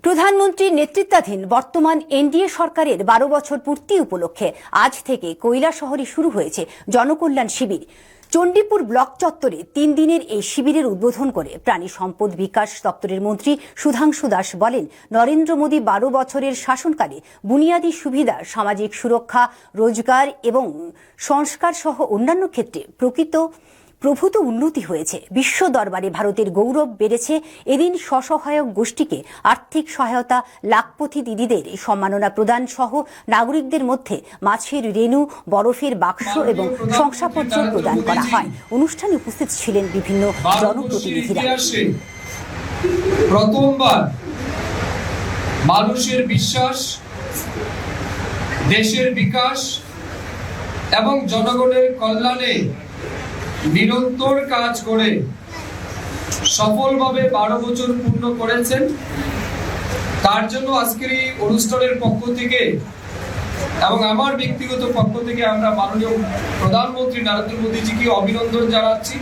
প্রধানমন্ত্রীর নেতৃত্বাধীন বর্তমান এনডিএ সরকারের 12 বছর পূর্তি উপলক্ষে আজ থেকে কৈলাসহরে শুরু হয়েছে জনকল্যাণ শিবির। চণ্ডীপুর ব্লক চত্বরে 3 দিনের এই শিবিরের উদ্বোধন করে প্রাণী সম্পদ বিকাশ দপ্তরের মন্ত্রী সুধাংশু দাস বলেন, নরেন্দ্র মোদী 12 বছরের শাসনকালে বুনিয়াদী সুবিধা, সামাজিক সুরক্ষা, রোজগার এবং সংস্কার সহ অন্যান্য ক্ষেত্রে প্রভূত উন্নতি হয়েছে। বিশ্ব দরবারে ভারতের গৌরব বেড়েছে। এদিন স্বসহায়ক গোষ্ঠীকে আর্থিক সহায়তা, লাখপতি দিদিদের সম্মাননা প্রদান সহ নাগরিকদের মধ্যে মাছের রেণু, বরফের বাক্স এবং শংসাপত্র প্রদান করা হয়। অনুষ্ঠানে উপস্থিত ছিলেন বিভিন্ন জনপ্রতিনিধিরা। প্রথমবার মানুষের বিশ্বাস, দেশের বিকাশ এবং জনগণের কল্যাণে নিরন্তর কাজ করে সফলভাবে 12 বছর পূর্ণ করেছেন। তার জন্য আজকের এই অনুষ্ঠানের পক্ষ থেকে এবং আমার ব্যক্তিগত পক্ষ থেকে আমরা মাননীয় প্রধানমন্ত্রী নরেন্দ্র মোদীজিকে অভিনন্দন জানাচ্ছি।